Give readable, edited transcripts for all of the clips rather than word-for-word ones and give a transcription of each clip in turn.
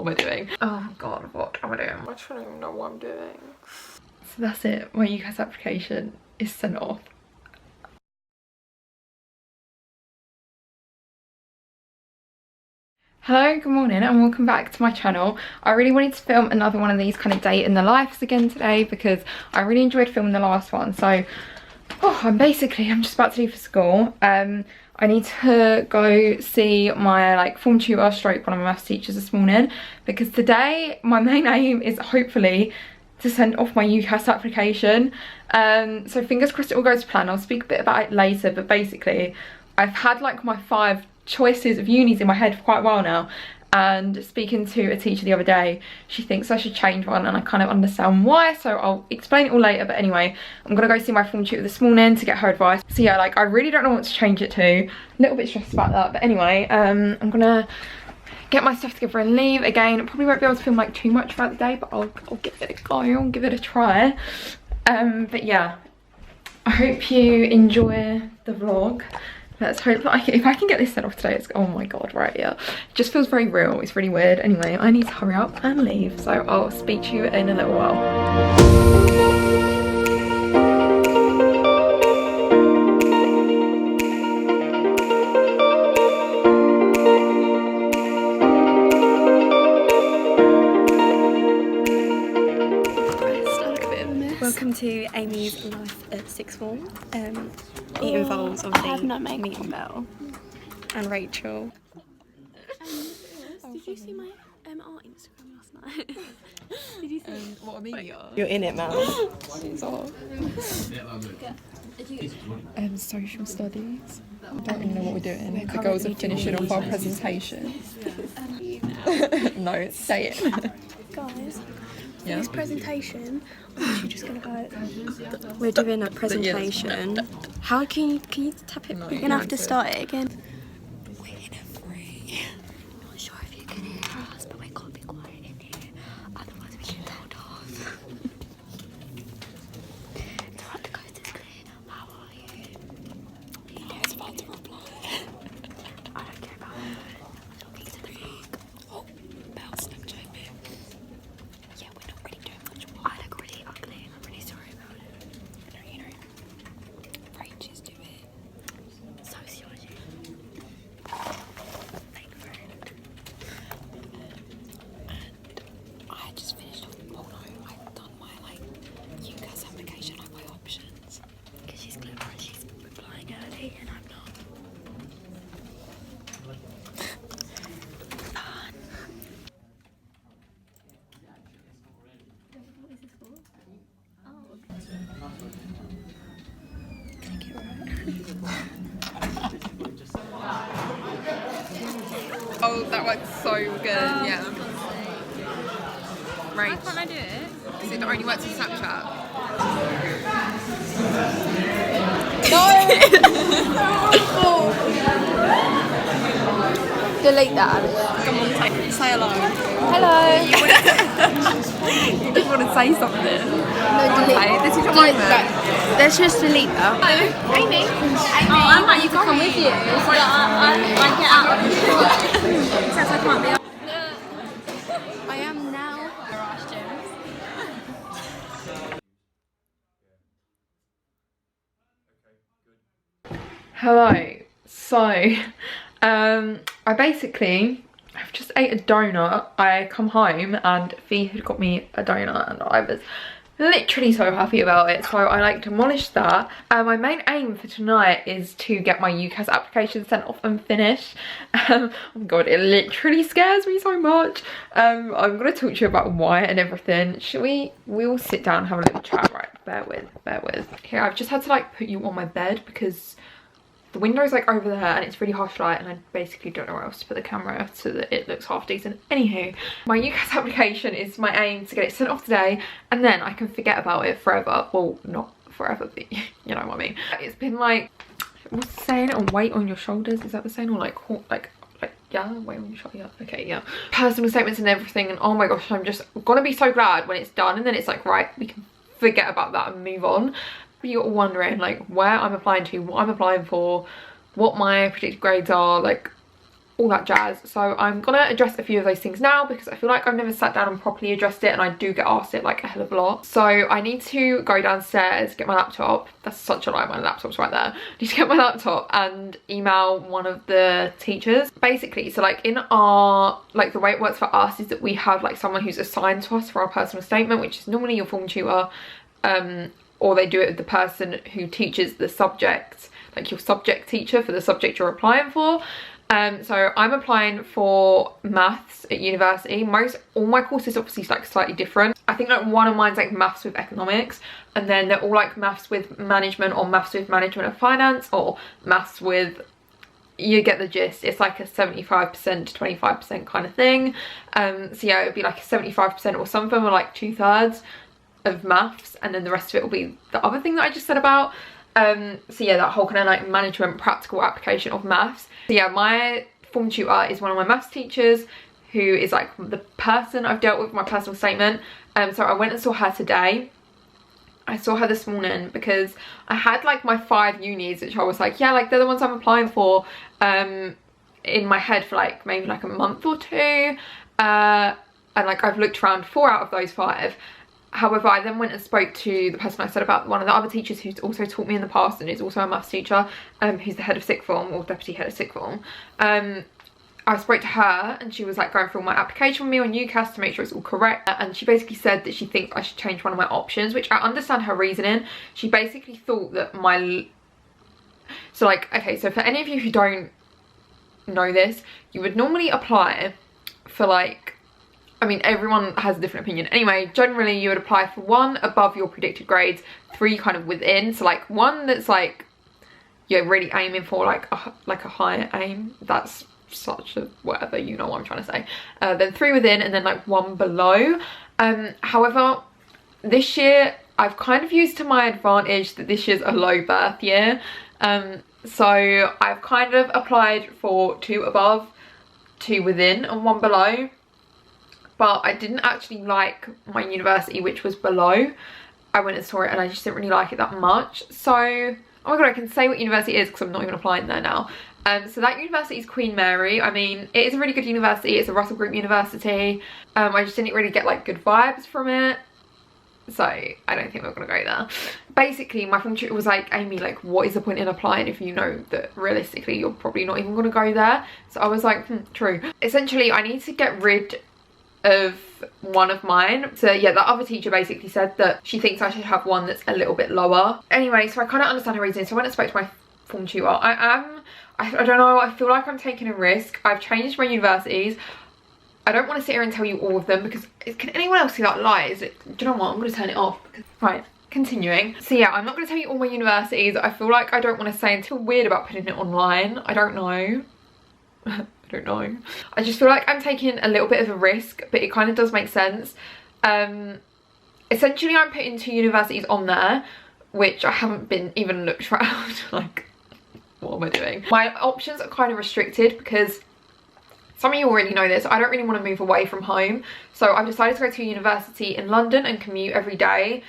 am I doing? Oh god, what am I doing? I don't even know what I'm doing. So that's it, my UCAS application is sent off. Hello, good morning and welcome back to my channel. I really wanted to film another one of these kind of day in the lives again today because I really enjoyed filming the last one. So, I'm just about to leave for school. I need to go see my form tutor stroke one of my maths teachers this morning because today my main aim is hopefully to send off my UCAS application. So fingers crossed it all goes to plan. I'll speak a bit about it later, but basically I've had my 5 choices of unis in my head for quite a while now, and speaking to a teacher the other day, she thinks I should change one and I kind of understand why, so I'll explain it all later. But anyway, I'm gonna go see my form tutor this morning to get her advice. So yeah, I really don't know what to change it to. A little bit stressed about that, but anyway, I'm gonna get my stuff together and leave. Again, I probably won't be able to film too much throughout the day, but I'll give it a go, I'll give it a try. But yeah, I hope you enjoy the vlog. Let's hope that if I can get this sent off today, it's, oh my god, right, yeah. It just feels very real, it's really weird. Anyway, I need to hurry up and leave, so I'll speak to you in a little while. Welcome to Amy's life at sixth form. It involves obviously me and Belle and Rachel. Did you see my art Instagram last night? Did you see? What I mean, You're in it, Mel. Social studies. I don't even know what we're doing. The girls are finishing off our presentation. No, say it. Guys, Yeah. this presentation, I'm actually just gonna go. We're doing a presentation. How can you tap it? You're gonna have to start it again. We're in a free. I'm not sure if you can hear us, but we can't be quiet in here. Otherwise we get told off. Throughout the coast is clear. How are you? Yeah, it's about to reply. I don't care about her. I'm talking to the vlog. Oh, Belle Snapchat me. Yeah, we're not really doing much. I look really ugly. I'm really sorry about it. No, you know, Rachel's do it. Sociology. Fake friend. And I had just finished off. Oh no, I've done my UCAS application. I have my options. Because she's clever and she's replying early and I'm not. Fun. Oh, that works so good, yeah. Right. Why can't I do it? Because it only works on Snapchat. Delete that. Come on, say hello. Hello. You just want to say something. No, delete. Okay, this is your moment. Let's just delete that. Hello, Amy. I might need to come with you. So I get out. Says I can't be up. I am now. Hello. So, I've just ate a donut. I come home and Fee had got me a donut and I was literally so happy about it, so I demolished that. My main aim for tonight is to get my UCAS application sent off and finished. Oh my god, it literally scares me so much. I'm gonna talk to you about why and everything. Should we'll sit down and have a little chat, right? Bear with. Here, I've just had to put you on my bed because the window's over there and it's really harsh light and I basically don't know where else to put the camera so that it looks half decent. Anywho, my UCAS application is my aim to get it sent off today and then I can forget about it forever. Well, not forever, but you know what I mean. It's been what's the saying? A weight on your shoulders, is that the saying? Or yeah, weight on your shoulder, yeah, okay, yeah. Personal statements and everything, and oh my gosh, I'm just gonna be so glad when it's done and then it's right, we can forget about that and move on. You're all wondering where I'm applying to, what I'm applying for, what my predicted grades are, all that jazz. So I'm gonna address a few of those things now because I feel like I've never sat down and properly addressed it, and I do get asked it like a hell of a lot. So I need to go downstairs, get my laptop. That's such a lie, my laptop's right there. I need to get my laptop and email one of the teachers. Basically, so like in our, like the way it works for us is that we have like someone who's assigned to us for our personal statement, which is normally your form tutor, or they do it with the person who teaches the subject, like your subject teacher for the subject you're applying for. So I'm applying for maths at university. All my courses obviously like slightly different. I think like one of mine's like maths with economics, and then they're all like maths with management, or maths with management of finance, or maths with, you get the gist. It's like a 75% to 25% kind of thing. So yeah, it would be like a 75% or something, or like 2/3 of maths, and then the rest of it will be the other thing that I just said about. So yeah, that whole kind of like management practical application of maths. So yeah, my form tutor is one of my maths teachers, who is like the person I've dealt with my personal statement. So I went and saw her today. I saw her this morning because I had like my 5 unis, which I was like, yeah, like they're the ones I'm applying for, in my head for like maybe like a month or 2. And like I've looked around 4 out of those 5. However, I then went and spoke to the person I said about, one of the other teachers who's also taught me in the past and is also a maths teacher, who's the head of sixth form, or deputy head of sixth form. I spoke to her and she was like going through my application with me on UCAS to make sure it's all correct, and she basically said that she thinks I should change one of my options, which I understand her reasoning. She basically thought that so like, okay, so for any of you who don't know this, you would normally apply for like, I mean, everyone has a different opinion. Anyway, generally you would apply for 1 above your predicted grades, 3 kind of within. So like 1 that's like you're really aiming for, like a higher aim. That's such a whatever, you know what I'm trying to say. Then 3 within, and then like 1 below. However, this year I've kind of used to my advantage that this year's a low birth year. So I've kind of applied for 2 above, 2 within, and 1 below. But I didn't actually like my university, which was below. I went and saw it and I just didn't really like it that much. So, oh my god, I can say what university it is because I'm not even applying there now. So that university is Queen Mary. I mean, it is a really good university. It's a Russell Group university. I just didn't really get like good vibes from it. So I don't think we're gonna go there. Basically, my form tutor was like, Amy, like what is the point in applying if you know that realistically you're probably not even gonna go there? So I was like, true. Essentially, I need to get rid of one of mine. So yeah, that other teacher basically said that she thinks I should have one that's a little bit lower. Anyway, so I kind of understand her reasoning. So I went and spoke to my form tutor. I don't know, I feel like I'm taking a risk. I've changed my universities. I don't want to sit here and tell you all of them because can anyone else see that light? Do you know what, I'm going to turn it off. Right, continuing. So yeah, I'm not going to tell you all my universities. I feel like I don't want to say, until weird about putting it online. I don't know. I don't know. I just feel like I'm taking a little bit of a risk, but it kind of does make sense. Essentially, I'm putting 2 universities on there, which I haven't been even looked around. Like, what am I doing? My options are kind of restricted because some of you already know this. I don't really want to move away from home. So I've decided to go to a university in London and commute every day.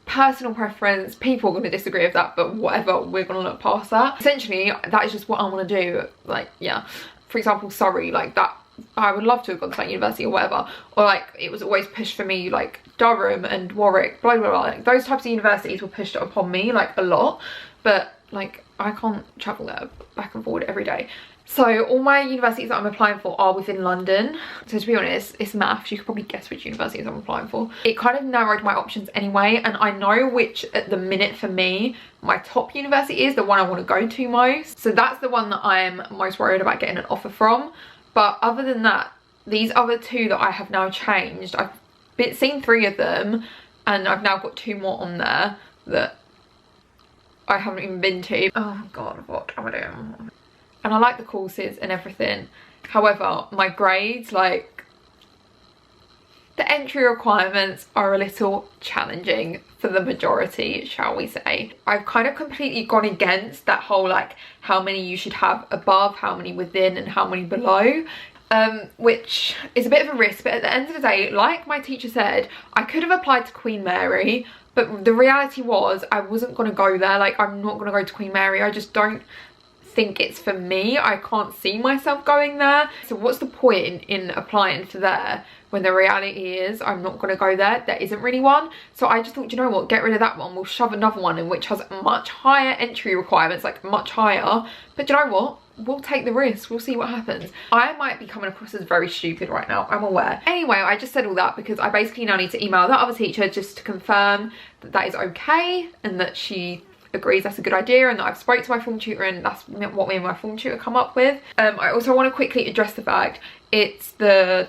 Personal preference, people are going to disagree with that, but whatever, we're going to look past that. Essentially, that is just what I want to do. Like, yeah. For example, Surrey, like that, I would love to have gone to that university or whatever. Or like, it was always pushed for me, like Durham and Warwick, blah, blah, blah. Like, those types of universities were pushed upon me, like a lot. But like, I can't travel there back and forward every day. So all my universities that I'm applying for are within London. So to be honest, it's maths. You could probably guess which universities I'm applying for. It kind of narrowed my options anyway. And I know which at the minute for me, my top university is, the one I want to go to most. So that's the one that I'm most worried about getting an offer from. But other than that, these other 2 that I have now changed, I've seen 3 of them and I've now got 2 more on there that I haven't even been to. Oh god, what am I doing? And I like the courses and everything. However, my grades, like the entry requirements are a little challenging for the majority, shall we say. I've kind of completely gone against that whole like how many you should have above, how many within and how many below. Which is a bit of a risk, but at the end of the day, like my teacher said, I could have applied to Queen Mary, but the reality was I wasn't going to go there. Like, I'm not going to go to Queen Mary. I just don't think it's for me. I can't see myself going there. So what's the point in applying for there when the reality is I'm not going to go there? There isn't really one. So I just thought, you know what, get rid of that one. We'll shove another one in which has much higher entry requirements, like much higher. But you know what? We'll take the risk. We'll see what happens. I might be coming across as very stupid right now, I'm aware. Anyway, I just said all that because I basically now need to email that other teacher just to confirm that that is okay and that she agrees that's a good idea and that I've spoke to my form tutor and that's what me and my form tutor come up with. I also want to quickly address the fact it's the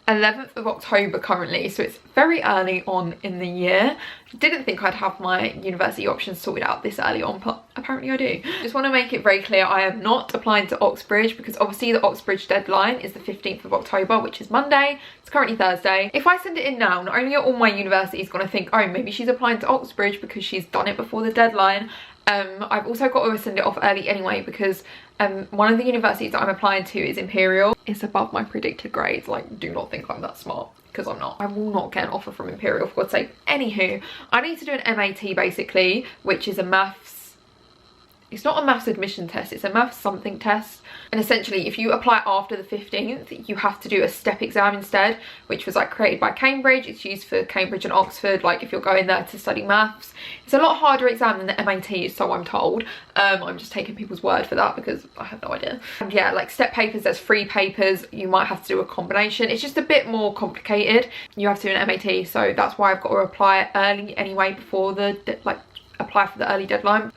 11th of October currently, so it's very early on in the year. Didn't think I'd have my university options sorted out this early on, but apparently I do. Just want to make it very clear, I am not applying to Oxbridge because obviously the Oxbridge deadline is the 15th of October, which is Monday. It's currently Thursday. If I send it in now, not only are all my universities going to think, oh, maybe she's applying to Oxbridge because she's done it before the deadline, I've also got to send it off early anyway because one of the universities that I'm applying to is Imperial. It's above my predicted grades. Like, do not think I'm that smart because I'm not. I will not get an offer from Imperial, for God's sake. Anywho, I need to do an MAT basically, which is a maths, it's not a maths admission test, it's a maths something test. And essentially, if you apply after the 15th, you have to do a step exam instead, which was like created by Cambridge. It's used for Cambridge and Oxford, like if you're going there to study maths. It's a lot harder exam than the MAT, so I'm told. I'm just taking people's word for that because I have no idea. And yeah, like step papers, there's 3 papers. You might have to do a combination. It's just a bit more complicated. You have to do an MAT, so that's why I've got to apply early anyway before the, apply for the early deadline.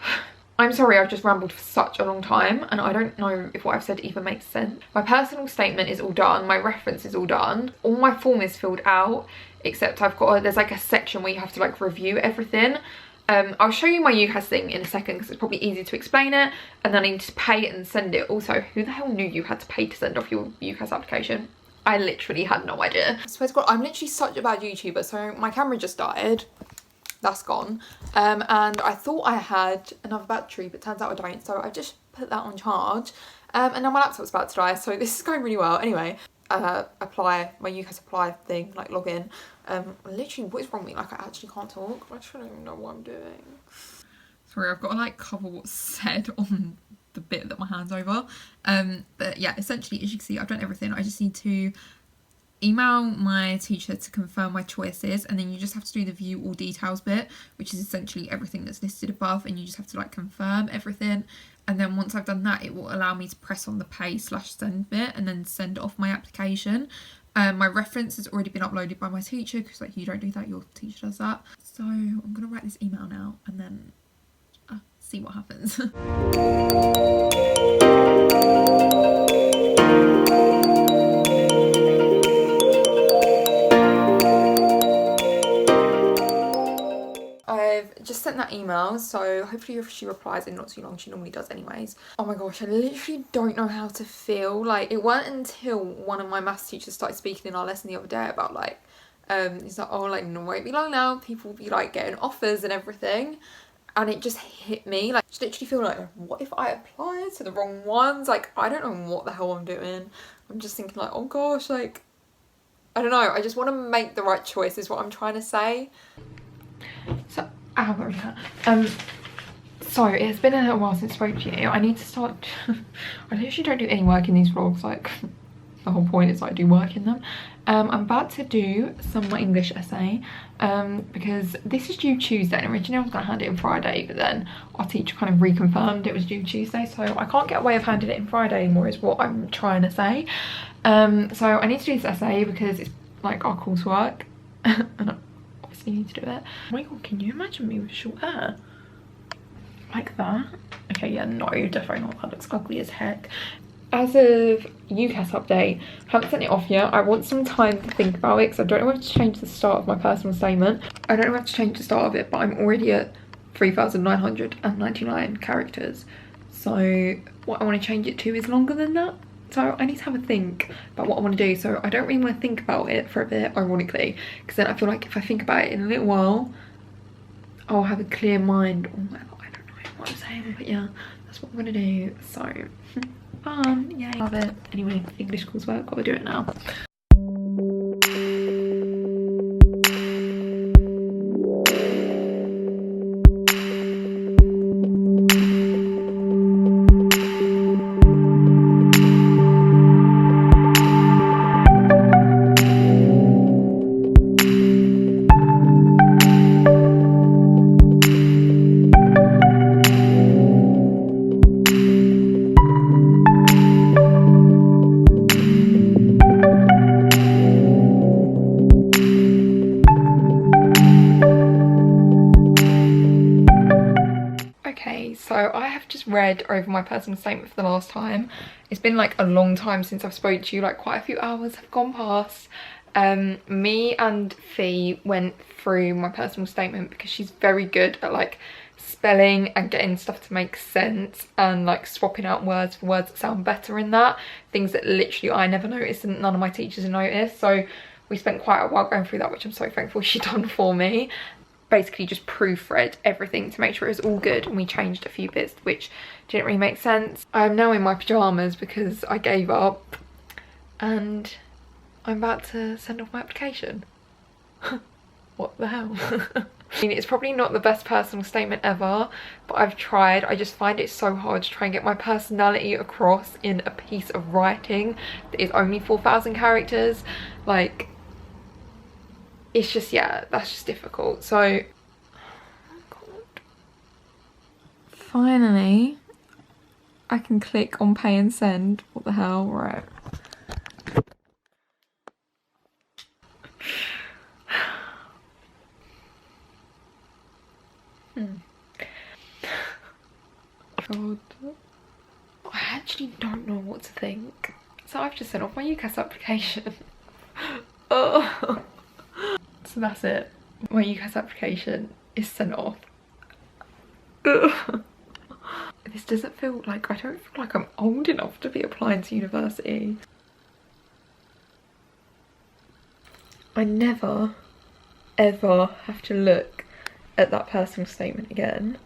I'm sorry, I've just rambled for such a long time and I don't know if what I've said even makes sense. My personal statement is all done, my reference is all done, all my form is filled out, except I've got, there's like a section where you have to like review everything. I'll show you my UCAS thing in a second because it's probably easier to explain it, and then I need to pay it and send it. Also, who the hell knew you had to pay to send off your UCAS application? I literally had no idea. I swear to God, I'm literally such a bad YouTuber. So my camera just died. That's gone, and I thought I had another battery, but turns out I don't, so I just put that on charge, and now my laptop's about to die, so this is going really well. Anyway, apply, my UCAS apply thing, like log in. Literally, what is wrong with me? Like, I actually can't talk. I just don't even know what I'm doing. Sorry, I've got to like cover what's said on the bit that my hand's over. But yeah, essentially, as you can see, I've done everything. I just need to email my teacher to confirm my choices, and then you just have to do the view all details bit, which is essentially everything that's listed above, and you just have to like confirm everything. And then once I've done that, it will allow me to press on the pay/send bit and then send off my application. My reference has already been uploaded by my teacher because like you don't do that, your teacher does that. So I'm gonna write this email now and then see what happens. I've just sent that email, so hopefully if she replies in not too long, she normally does anyways. Oh my gosh, I literally don't know how to feel. Like, it wasn't until one of my maths teachers started speaking in our lesson the other day about like, he's like, oh, like, no, won't be long now, people will be like getting offers and everything. And it just hit me, like, just literally feel like, what if I apply to the wrong ones? Like, I don't know what the hell I'm doing. I'm just thinking like, oh gosh, like, I don't know, I just want to make the right choice is what I'm trying to say. So, ow, where is that? So it's been a little while since I spoke to you. I need to start, I literally don't do any work in these vlogs, like, the whole point is I do work in them. I'm about to do some of my English essay, because this is due Tuesday, and originally I was going to hand it in Friday, but then our teacher kind of reconfirmed it was due Tuesday, so I can't get away with handing it in Friday anymore is what I'm trying to say. So I need to do this essay because it's like our coursework, and you need to do it. Oh my God, can you imagine me with short hair like that? Okay, yeah, no, definitely not. That looks ugly as heck. As of UCAS update, haven't sent it off yet. I want some time to think about it because I don't know if to change the start of my personal statement. I don't know if to change the start of it, but I'm already at 3,999 characters, so what I want to change it to is longer than that. So I need to have a think about what I want to do. So I don't really want to think about it for a bit, ironically, because then I feel like if I think about it in a little while, I'll have a clear mind on whatever. I don't know what I'm saying, but yeah, that's what I'm going to do. So fun, yay, love it. Anyway, English coursework, got to do it now. read over my personal statement for the last time. It's been like a long time since I've spoke to you, like quite a few hours have gone past. Me and Fee went through my personal statement because she's very good at like spelling and getting stuff to make sense and like swapping out words for words that sound better in that. Things that literally I never noticed and none of my teachers noticed. So we spent quite a while going through that, which I'm so thankful she done for me. Basically just proofread everything to make sure it was all good, and we changed a few bits which didn't really make sense. I'm now in my pyjamas because I gave up and I'm about to send off my application. What the hell? I mean, it's probably not the best personal statement ever, but I've tried. I just find it so hard to try and get my personality across in a piece of writing that is only 4,000 characters. Like, it's just, yeah, that's just difficult. So, oh God. Finally, I can click on pay and send. What the hell? Right. God. I actually don't know what to think. So I've just sent off my UCAS application. Oh. So that's it. My UCAS application is sent off. Ugh. This doesn't feel like, I don't feel like I'm old enough to be applying to university. I never, ever have to look at that personal statement again.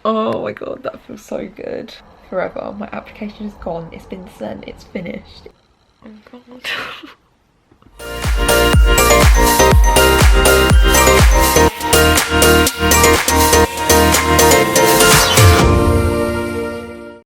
Oh my God, that feels so good. Forever, my application is gone, it's been sent, it's finished. Oh God.